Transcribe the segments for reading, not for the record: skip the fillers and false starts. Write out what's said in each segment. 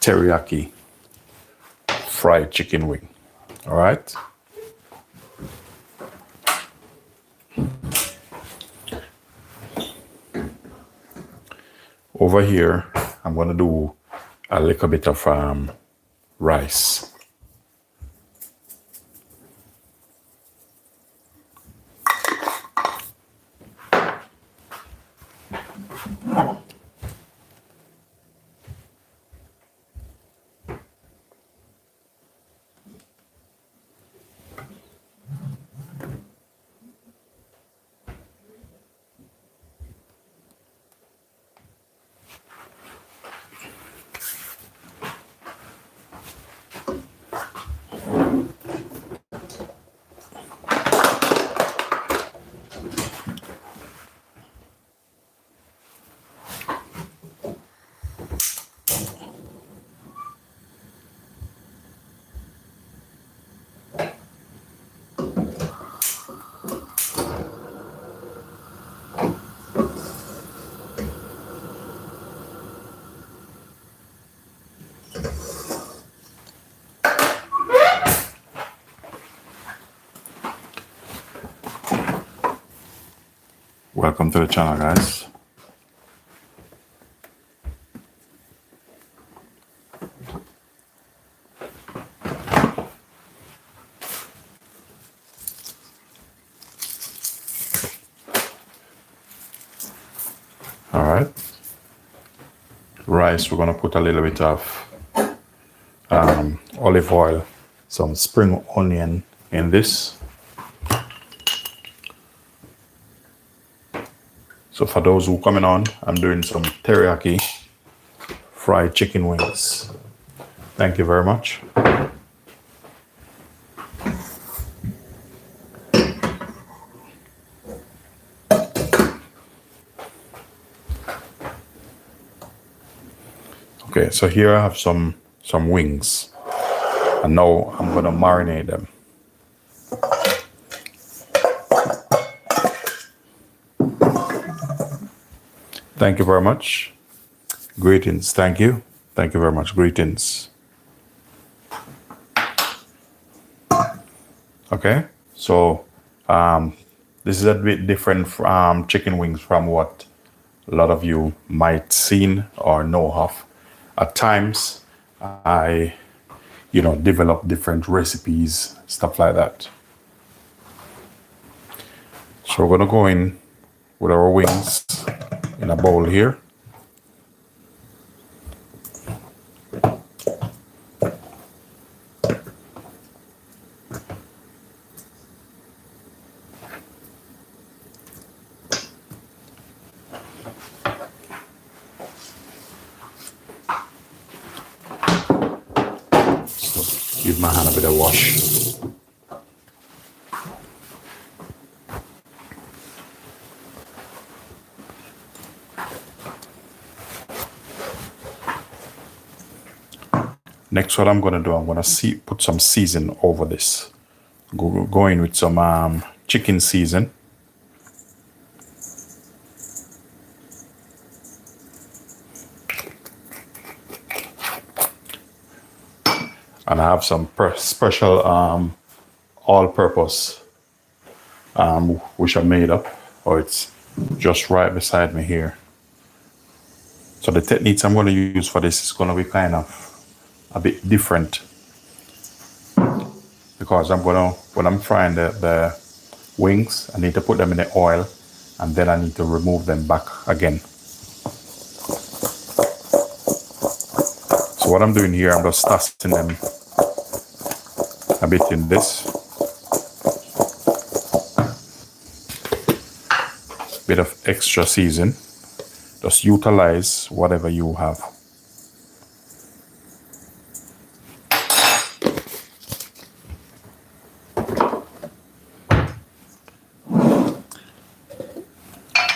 teriyaki fried chicken wing. All right. Over here, I'm gonna do a little bit of rice. Welcome to the channel, guys. All right. Rice, we're gonna put a little bit of olive oil, some spring onion in this. So for those who coming on, I'm doing some teriyaki fried chicken wings. Thank you very much. Okay, so here I have some wings, and now I'm gonna marinate them. Thank you very much. Greetings. Thank you. Thank you very much. Greetings. Okay, so this is a bit different from chicken wings from what a lot of you might seen or know of. At times, I, develop different recipes, stuff like that. So we're gonna go in with our wings in a bowl here. So give my hand a bit of wash. Next, what I'm gonna do, I'm gonna put some season over this. Go in with some chicken season. And I have some special all-purpose, which I made up, or it's just right beside me here. So the techniques I'm gonna use for this is gonna be kind of a bit different, because when I'm frying the wings, I need to put them in the oil, and then I need to remove them back again. So what I'm doing here, I'm just tossing them a bit in this. Bit of extra season. Just utilize whatever you have.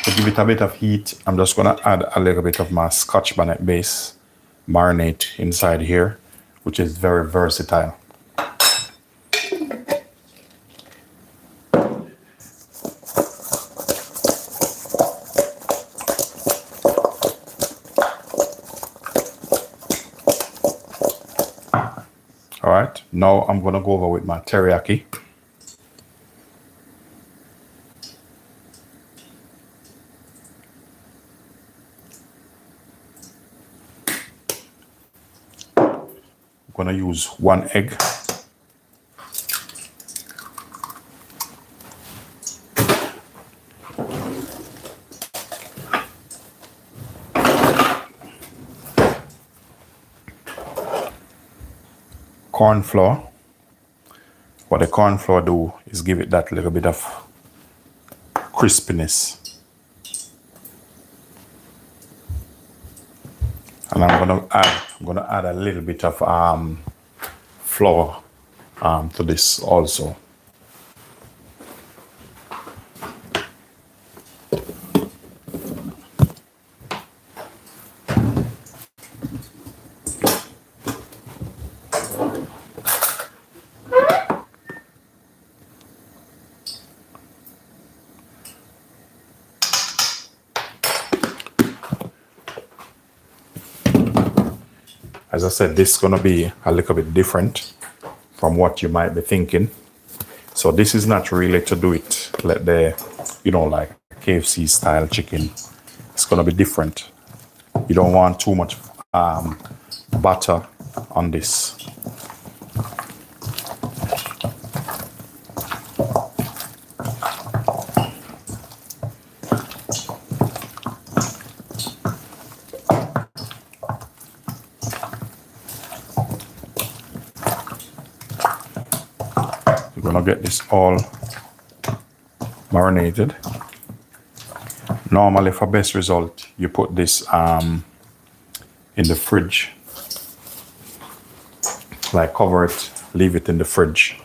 To give it a bit of heat, I'm just gonna add a little bit of my Scotch bonnet base marinade inside here, which is very versatile. All right, now I'm gonna go over with my teriyaki. I'm gonna use 1 egg. Corn flour. What the corn flour do is give it that little bit of crispiness. And I'm gonna add a little bit of flour to this also. As I said, this is gonna be a little bit different from what you might be thinking. So this is not really to do it like like KFC style chicken. It's gonna be different. You don't want too much butter on this. You're gonna get this all marinated. Normally, for best result, you put this in the fridge. Like cover it, leave it in the fridge.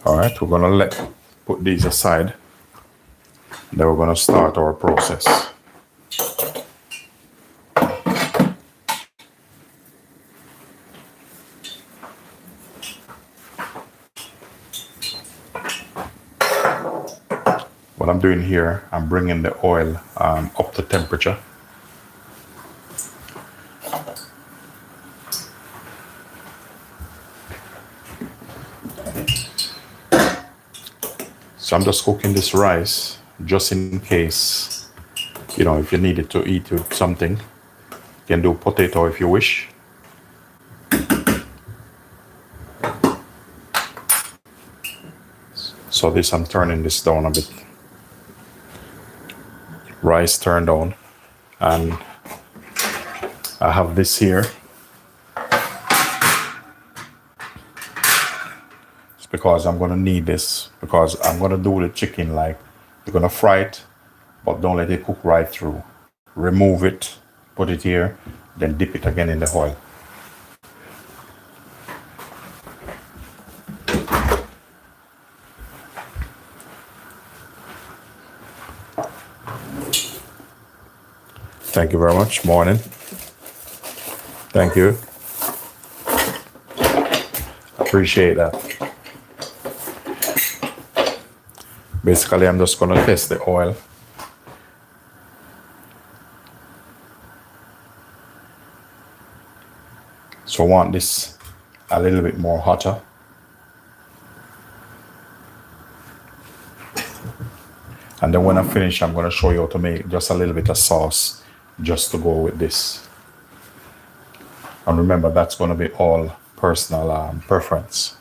All right, we're gonna put these aside. Then we're gonna start our process. What I'm doing here, I'm bringing the oil up to temperature. So I'm just cooking this rice just in case, if you needed to eat with something. You can do potato if you wish. So I'm turning this down a bit. Rice turned on, and I have this here. It's because I'm gonna need this, because I'm gonna do the chicken like you're gonna fry it, but don't let it cook right through. Remove it, put it here, then dip it again in the oil. Thank you very much. Morning. Thank you. Appreciate that. Basically, I'm just going to test the oil. So I want this a little bit more hotter. And then when I finish, I'm going to show you how to make just a little bit of sauce just to go with this. And remember, that's going to be all personal preference.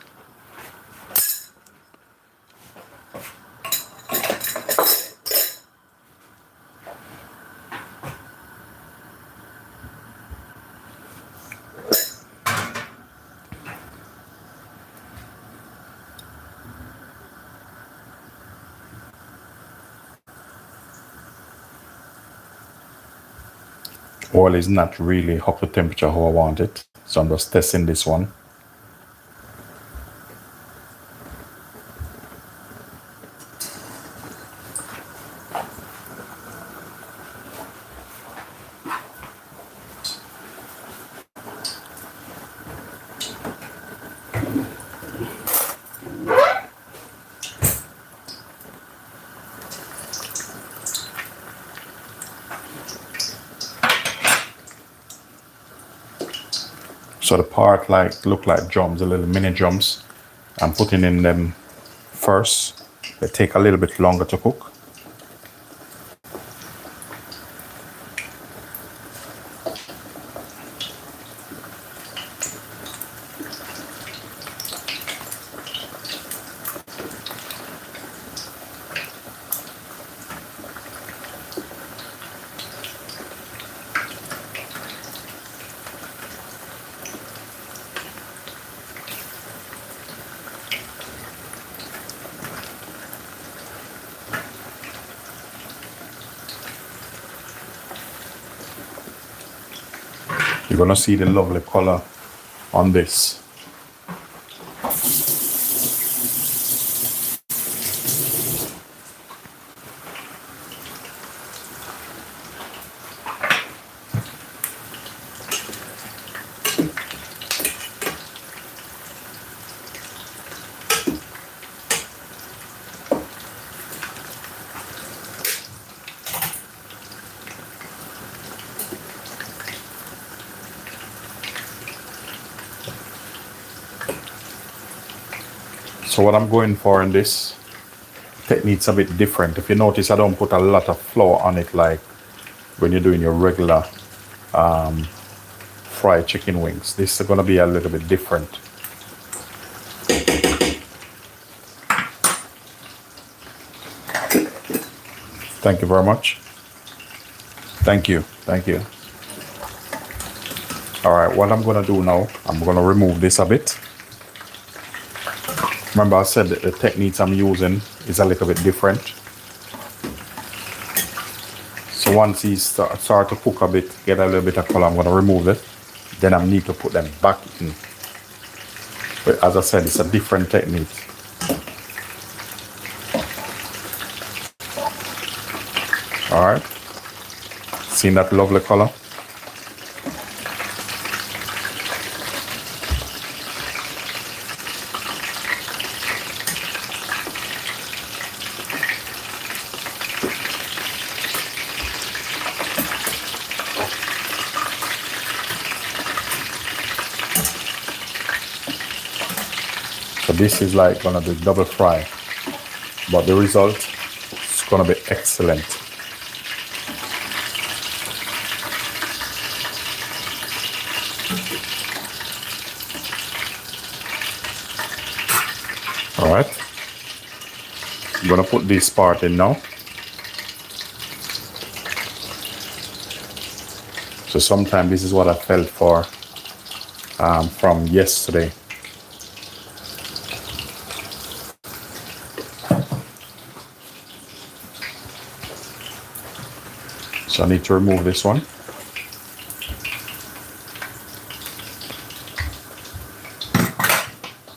Oil is not really up to temperature how I want it, so I'm just testing this one. So the part like look like drums, the little mini drums. I'm putting in them first. They take a little bit longer to cook. You're gonna see the lovely color on this. So what I'm going for in this technique's a bit different. If you notice, I don't put a lot of flour on it like when you're doing your regular fried chicken wings. This is gonna be a little bit different. Thank you very much. Thank you. Thank you. All right, what I'm gonna do now, I'm gonna remove this a bit. Remember I said that the techniques I'm using is a little bit different. So once these start to cook a bit, get a little bit of color, I'm gonna remove it. Then I need to put them back in. But as I said, it's a different technique. All right, seeing that lovely color? So this is like gonna be double fry, but the result is gonna be excellent. All right, I'm gonna put this part in now. So sometimes this is what I felt for from yesterday. So I need to remove this one.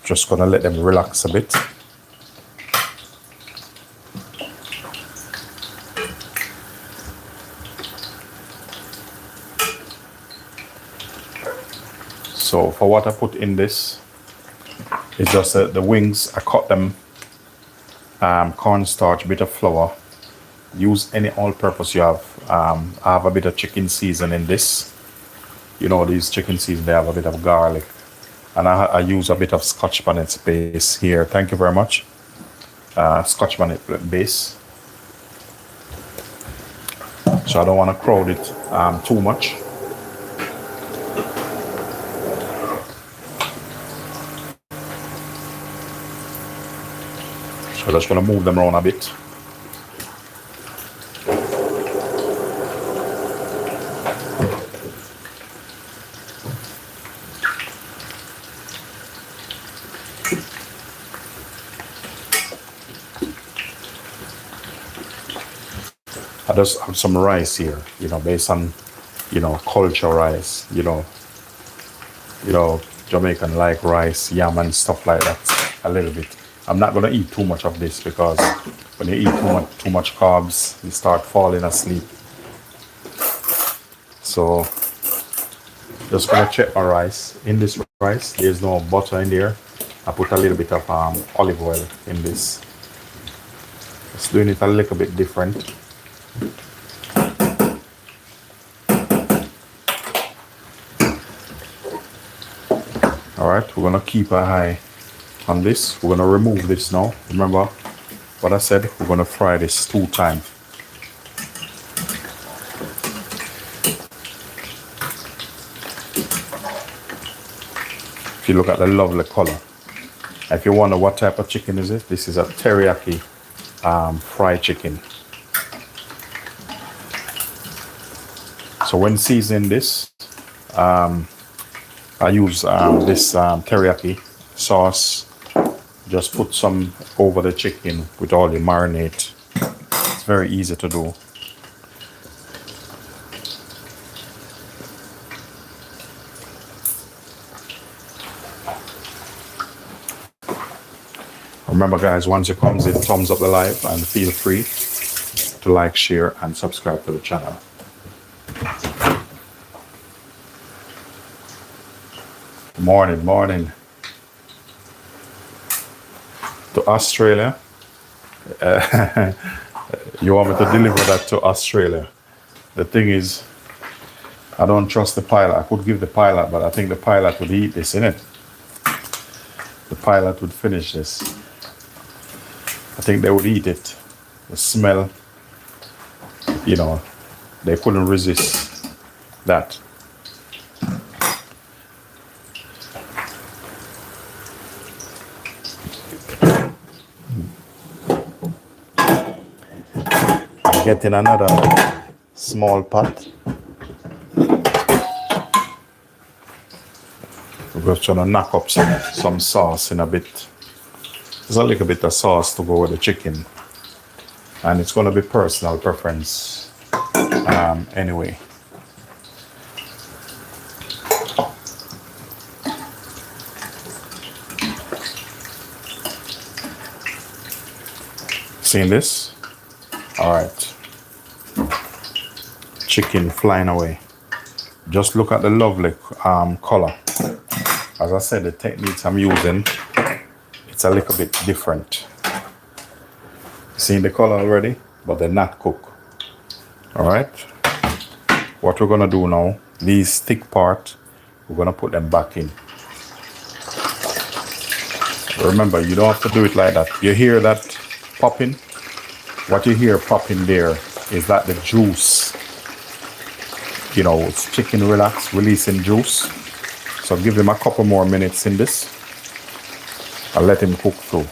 Just gonna let them relax a bit. So for what I put in this, it's just the wings, I cut them cornstarch, bit of flour. Use any all-purpose you have. I have a bit of chicken season in this. You know, these chicken season, they have a bit of garlic. And I use a bit of Scotch bonnet base here. Thank you very much. Scotch bonnet base. So I don't want to crowd it too much. So I'm just going to move them around a bit. I just have some rice here, you know, based on, you know, culture rice, you know, Jamaican like rice, yam and stuff like that, a little bit. I'm not gonna eat too much of this because when you eat too much carbs, you start falling asleep. So just gonna check my rice. In this rice, there's no butter in there. I put a little bit of olive oil in this. Just doing it a little bit different. right, we're gonna keep an eye on this. We're gonna remove this now. Remember what I said? We're gonna fry this 2 times. If you look at the lovely color. If you wonder what type of chicken is it, this is a teriyaki fried chicken. So when seasoning this, I use this teriyaki sauce. Just put some over the chicken with all the marinade. It's very easy to do. Remember guys, once it comes in, thumbs up the live and feel free to like, share and subscribe to the channel. Morning, morning. To Australia. You want me to deliver that to Australia? The thing is, I don't trust the pilot. I could give the pilot, but I think the pilot would eat this, innit? The pilot would finish this. I think they would eat it. The smell, you know, they couldn't resist that. Getting another small pot. We're just trying to knock up some sauce in a bit. There's a little bit of sauce to go with the chicken. And it's going to be personal preference anyway. Seeing this? All right. Chicken flying away. Just look at the lovely color. As I said, the techniques I'm using, it's a little bit different. Seeing the color already, but they're not cooked. All right. What we're gonna do now, these thick part, we're gonna put them back in. Remember, you don't have to do it like that. You hear that popping? What you hear popping there is that the juice, you know, it's chicken releasing juice. So give him a couple more minutes in this. I'll let him cook through.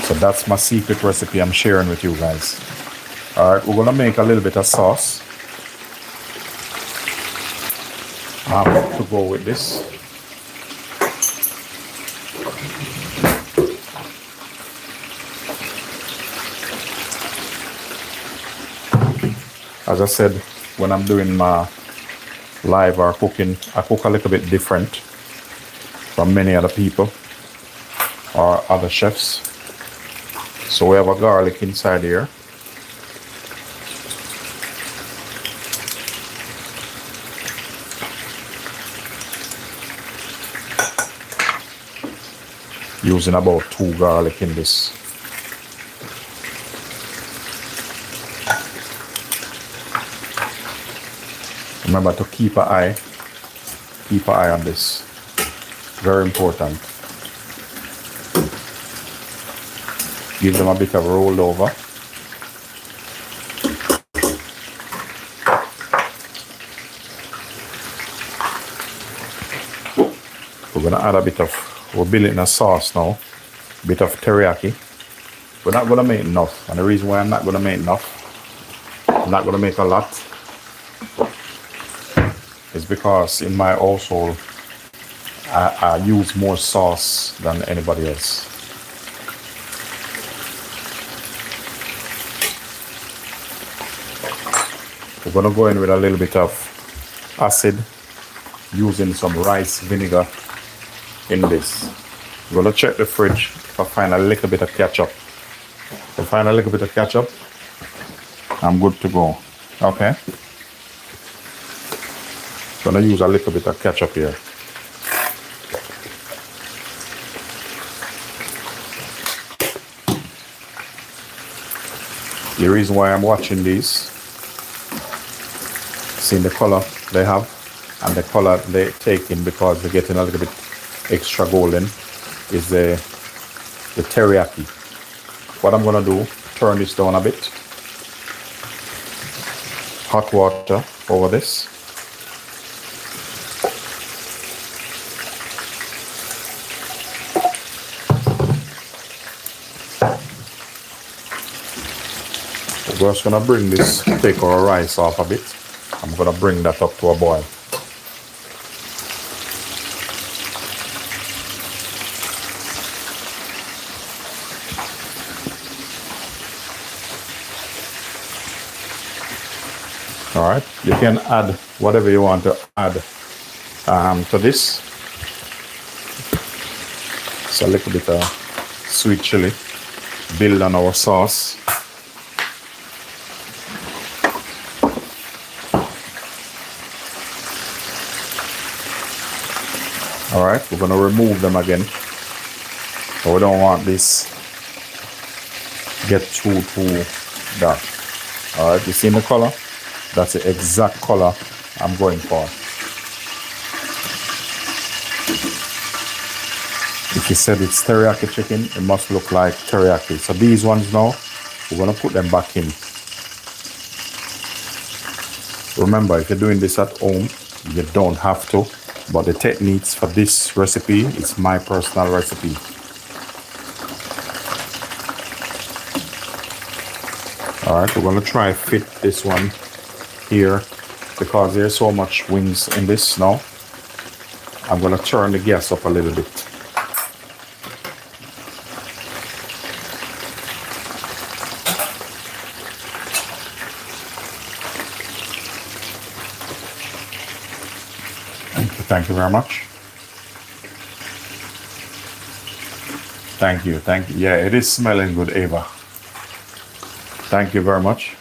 So that's my secret recipe I'm sharing with you guys. All right, we're gonna make a little bit of sauce to go with this. As I said, when I'm doing my live or cooking, I cook a little bit different from many other people or other chefs. So we have a garlic inside here. Using about 2 garlic in this. Remember to keep an eye on this. Very important. Give them a bit of rolled over. We're gonna add a bit of, we're building a sauce now, a bit of teriyaki. We're not gonna make enough, and the reason why I'm not gonna make enough, I'm not gonna make a lot, is because in my household, I use more sauce than anybody else. We're gonna go in with a little bit of acid, using some rice vinegar in this. I'm gonna check the fridge if I find a little bit of ketchup. If I find a little bit of ketchup, I'm good to go. Okay. Gonna use a little bit of ketchup here. The reason why I'm watching these, seeing the color they have and the color they take in because they're getting a little bit extra golden, is the teriyaki. What I'm gonna do, turn this down a bit. Hot water over this. We're just gonna bring this, take our rice off a bit. I'm gonna bring that up to a boil. All right, you can add whatever you want to add to this. It's a little bit of sweet chili, build on our sauce. All right, we're gonna remove them again. So we don't want this get too dark. All right, you see the color? That's the exact color I'm going for. If you said it's teriyaki chicken, it must look like teriyaki. So these ones now, we're gonna put them back in. Remember, if you're doing this at home, you don't have to, but the techniques for this recipe is my personal recipe. All right, we're gonna try fit this one here because there's so much wings in this now. I'm gonna turn the gas up a little bit. Thank you very much. Thank you. Yeah, it is smelling good, Ava. Thank you very much.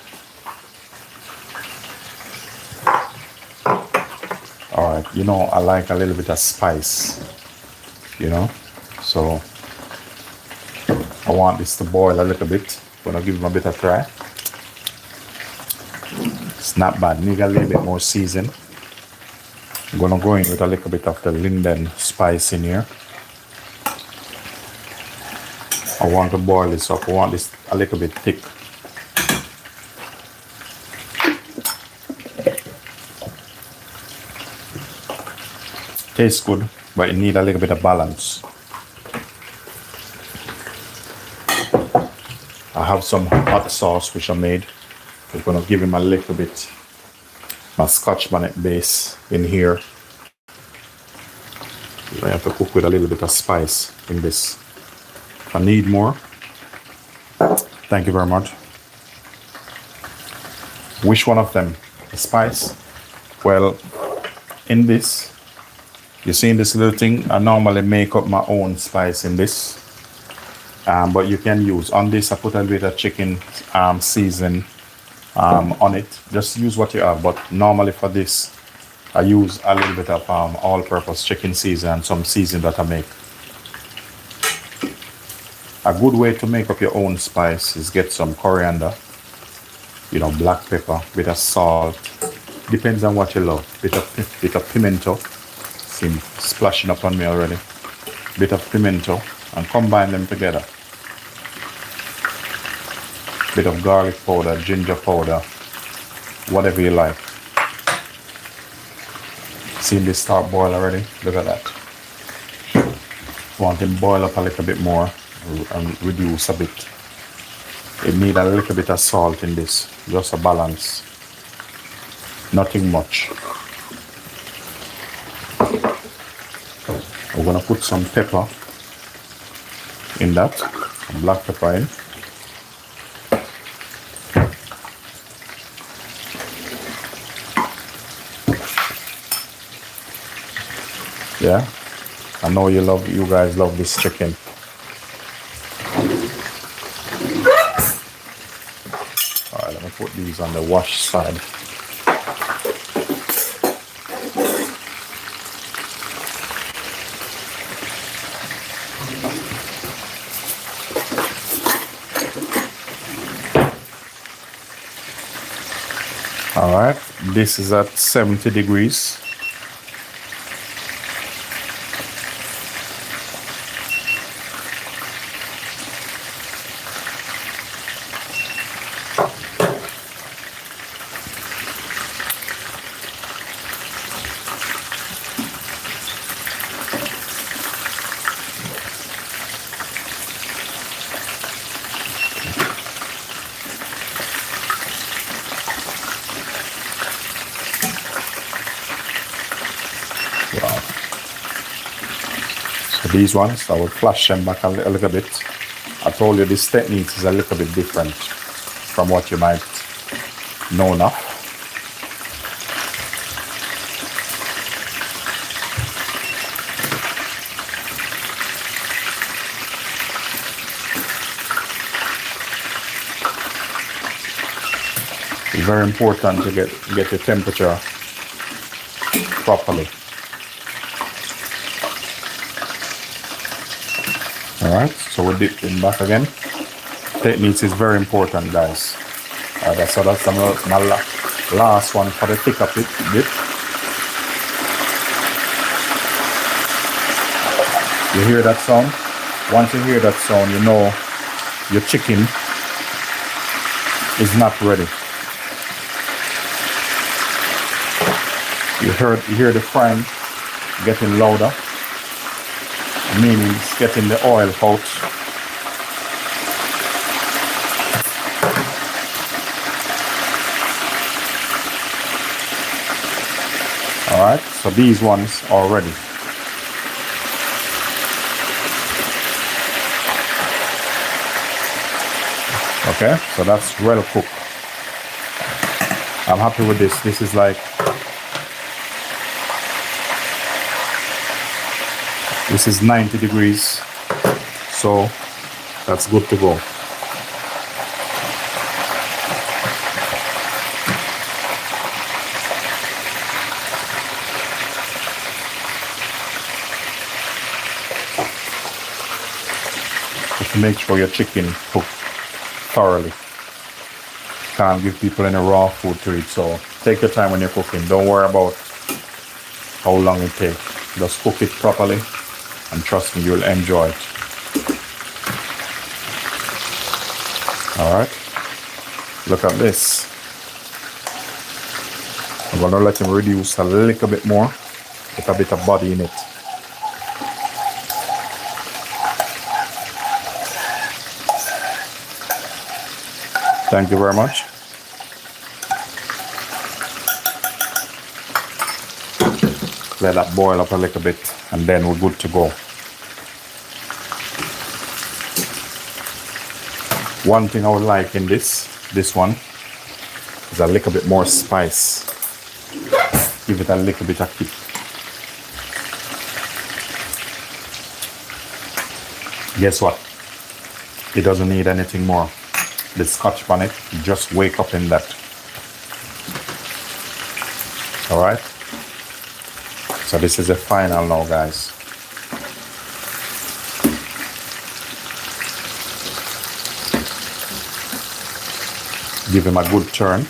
All right, you know, I like a little bit of spice, you know, so I want this to boil a little bit. Gonna give them a bit of try. It's not bad. Need a little bit more season. I'm gonna go in with a little bit of the Linden spice in here. I want to boil this up. I want this a little bit thick. Tastes good, but it needs a little bit of balance. I have some hot sauce which I made. We're gonna give him a little bit my Scotch bonnet base in here. I have to cook with a little bit of spice in this. If I need more, thank you very much. Which one of them? The spice? Well, in this, you see in this little thing, I normally make up my own spice in this. But you can use, on this I put a little bit of chicken season on it. Just use what you have, but normally for this I use a little bit of all-purpose chicken season and some season that I make. A good way to make up your own spice is get some coriander, you know, black pepper, bit of salt, depends on what you love, bit of pimento, see splashing up on me already, bit of pimento, and combine them together. Bit of garlic powder, ginger powder, whatever you like. See this start boil already? Look at that. Want him boil up a little bit more and reduce a bit. It need a little bit of salt in this, just a balance. Nothing much. We're gonna put some pepper in that, some black pepper in. Yeah, I know you guys love this chicken. All right, let me put these on the wash side. All right, this is at 70 degrees. Wow. So these ones, I will flash them back a little bit. I told you this technique is a little bit different from what you might know now. It's very important to get your temperature properly. Alright, so we'll dip it back again. Technique is very important, guys. So that's my last one for the thicker bit. You hear that sound? Once you hear that sound, you know your chicken is not ready. You hear the frying getting louder, meaning it's getting the oil out. Alright, so these ones are ready. Okay, so that's well cooked. I'm happy with this. This is like, this is 90 degrees, so that's good to go. Just make sure your chicken cooked thoroughly. Can't give people any raw food to eat, so take your time when you're cooking. Don't worry about how long it takes. Just cook it properly, and trust me, you'll enjoy it. Alright, look at this. I'm going to let him reduce a little bit more, with a bit of body in it. Thank you very much. Let that boil up a little bit, and then we're good to go. One thing I would like in this one is a little bit more spice. Give it a little bit of kick. Guess what? It doesn't need anything more. The Scotch bonnet, just wake up in that. Alright? So this is the final now, guys. Give him a good turn.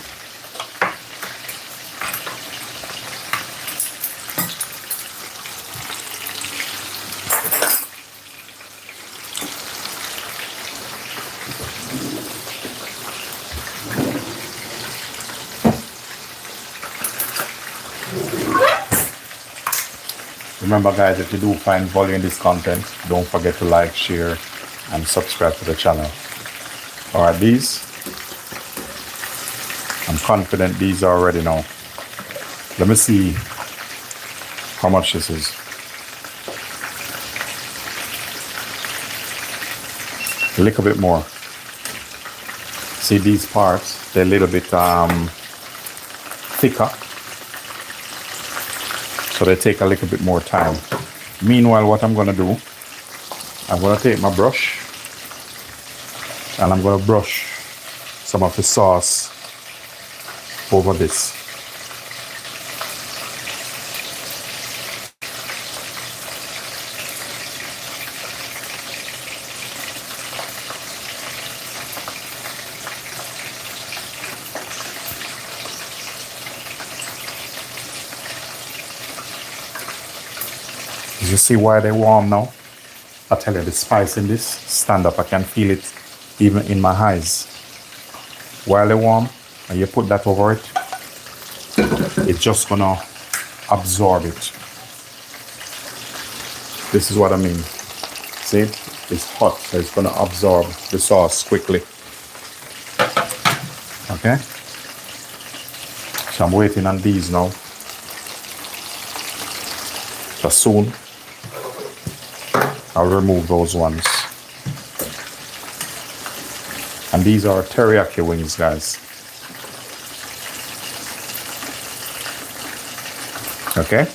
Remember, guys, if you do find value in this content, don't forget to like, share, and subscribe to the channel. Alright, these, I'm confident these are ready now. Let me see how much this is. A little bit more. See, these parts, they're a little bit thicker. So they take a little bit more time. Meanwhile, what I'm going to do, I'm going to take my brush and I'm going to brush some of the sauce over this. You see why they warm now? I tell you, the spice in this, stand up, I can feel it even in my eyes. While they warm, and you put that over it, it's just gonna absorb it. This is what I mean. See, it's hot, so it's gonna absorb the sauce quickly. Okay? So I'm waiting on these now. So soon, I'll remove those ones. And these are teriyaki wings, guys. Okay,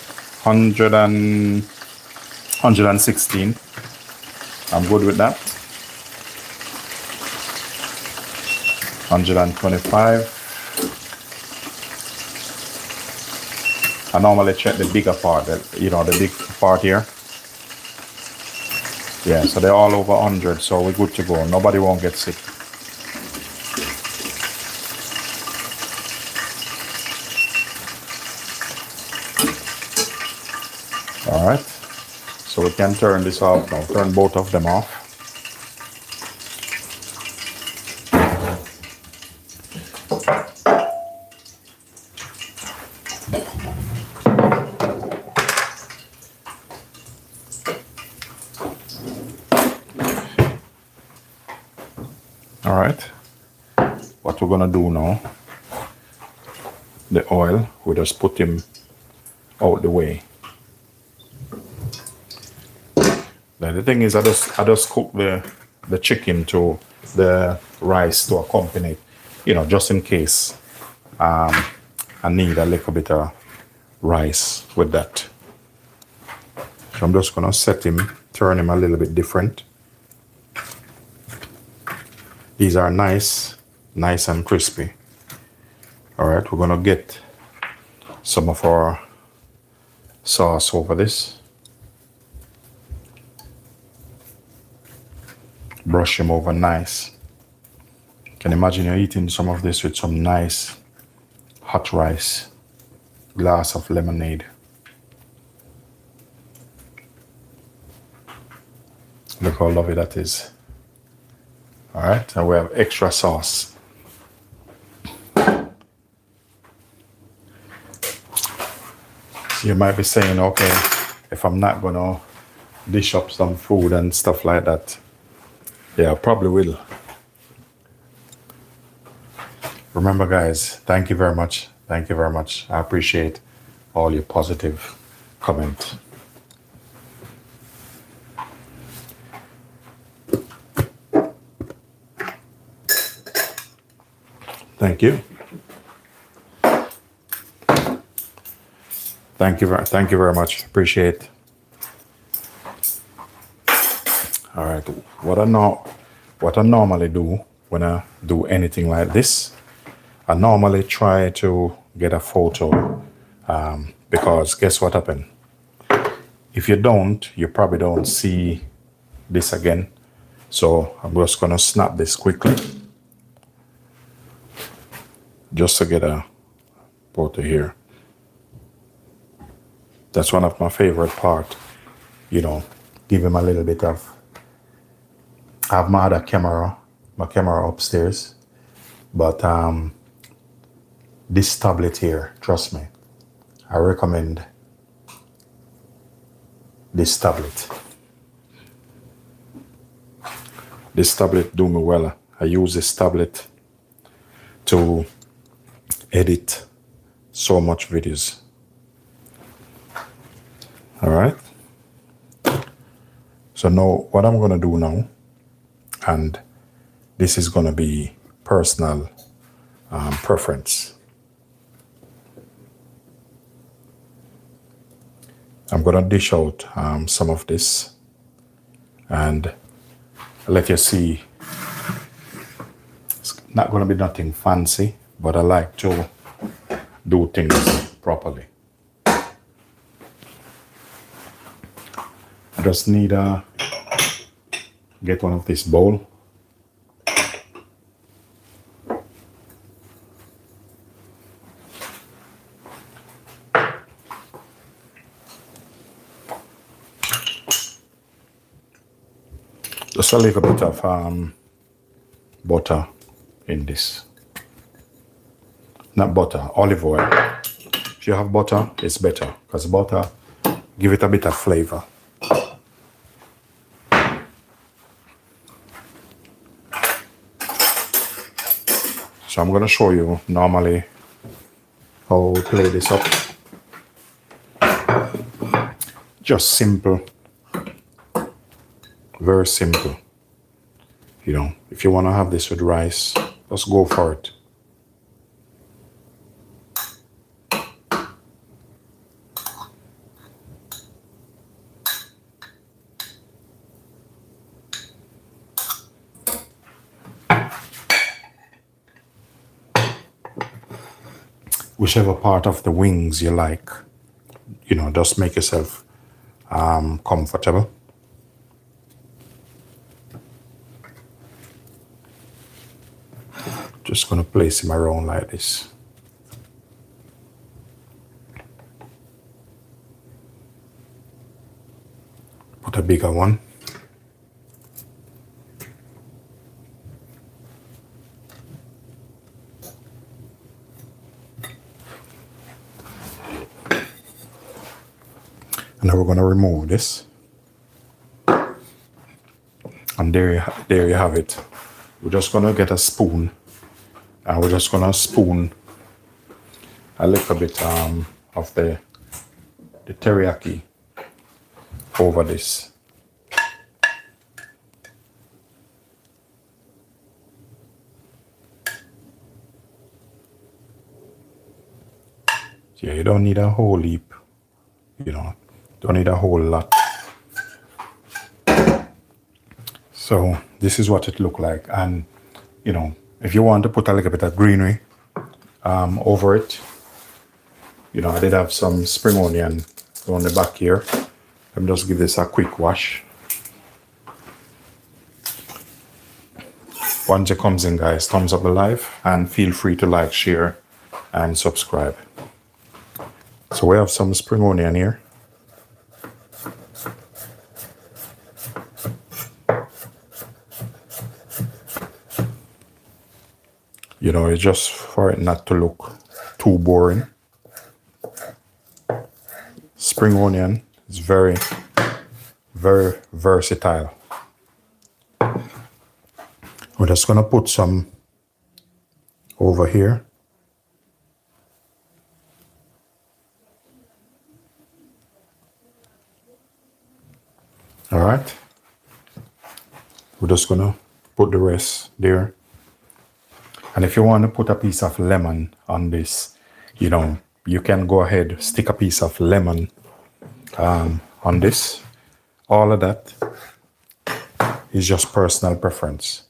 116. I'm good with that. 125. I normally check the bigger part, the big part here. Yeah, so they're all over 100, so we're good to go. Nobody won't get sick. All right, so we can turn this off now. Turn both of them off. All right, what we're gonna do now, the oil, we just put him out the way. Now the thing is, I just cook the chicken to the rice to accompany it, just in case I need a little bit of rice with that. So I'm just gonna set him, turn him a little bit different. These are nice and crispy. All right, we're gonna get some of our sauce over this. Brush him over nice. Can imagine you're eating some of this with some nice hot rice, glass of lemonade. Look how lovely that is. All right, and we have extra sauce. So you might be saying, okay, if I'm not gonna dish up some food and stuff like that, yeah, I probably will. Remember, guys, thank you very much. Thank you very much. I appreciate all your positive comment. Thank you. Thank you very much. Appreciate. All right. What I normally do when I do anything like this, I normally try to get a photo, because guess what happened? If you don't, you probably don't see this again. So I'm just gonna snap this quickly, just to get a photo here. That's one of my favorite part, give him a little bit of. I have my other camera, upstairs, but this tablet here, trust me, I recommend this tablet. This tablet do me well. I use this tablet to edit so much videos. All right. So now what I'm gonna do now, and this is gonna be personal preference. I'm gonna dish out some of this and let you see. It's not gonna be nothing fancy, but I like to do things properly. I just need get one of this bowl. Just a little bit of butter in this. Not butter, olive oil. If you have butter, it's better because butter give it a bit of flavor. So I'm going to show you normally how we play this up. Just simple. Very simple. You know, if you want to have this with rice, just go for it. Whichever part of the wings you like, you know, just make yourself comfortable. Just gonna place him around like this. Put a bigger one. And now we're gonna remove this. And there you have it. We're just gonna get a spoon. And we're just gonna spoon a little bit of the teriyaki over this. Yeah, you don't need a whole heap, you know, don't need a whole lot. So this is what it looked like. And, you know, if you want to put a little bit of greenery over it, you know, I did have some spring onion on the back here. Let me just give this a quick wash. Once it comes in, guys, thumbs up the live and feel free to like, share, and subscribe. So we have some spring onion here. You know, it's just for it not to look too boring. Spring onion is very, very versatile. We're just gonna put some over here. All right. We're just gonna put the rest there. And if you want to put a piece of lemon on this, you know, you can go ahead, stick a piece of lemon on this. All of that is just personal preference.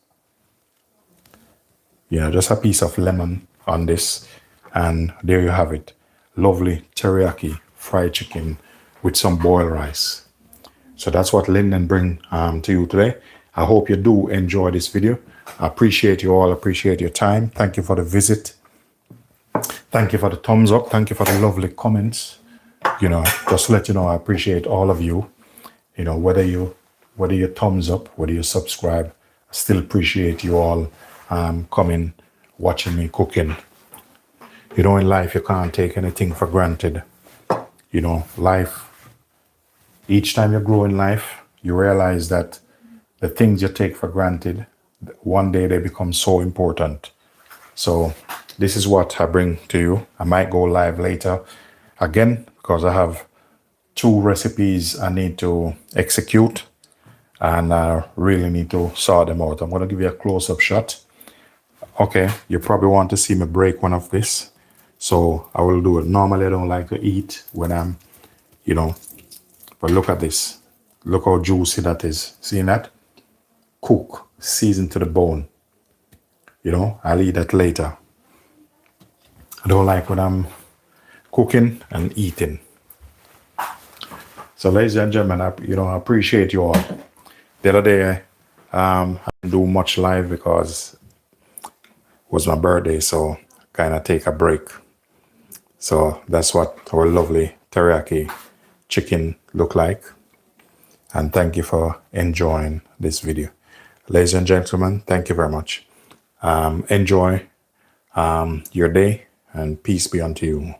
You know, just a piece of lemon on this. And there you have it. Lovely teriyaki fried chicken with some boiled rice. So that's what Linden bring to you today. I hope you do enjoy this video. I appreciate you all, appreciate your time. Thank you for the visit. Thank you for the thumbs up. Thank you for the lovely comments. You know, just to let you know, I appreciate all of you. You know, whether you thumbs up, whether you subscribe, I still appreciate you all coming, watching me cooking. You know, in life, you can't take anything for granted. You know, life, each time you grow in life, you realize that the things you take for granted, one day they become so important. So this is what I bring to you. I might go live later again because I have 2 recipes I need to execute and I really need to sort them out. I'm going to give you a close-up shot. Okay, you probably want to see me break one of this. So I will do it. Normally I don't like to eat when I'm, you know, but look at this. Look how juicy that is. Seeing that? Cook, seasoned to the bone. You know, I'll eat that later. I don't like when I'm cooking and eating. So ladies and gentlemen, I appreciate you all. The other day, I didn't do much live because it was my birthday, so kind of take a break. So that's what our lovely teriyaki chicken look like. And thank you for enjoying this video. Ladies and gentlemen, thank you very much. Enjoy your day, and peace be unto you.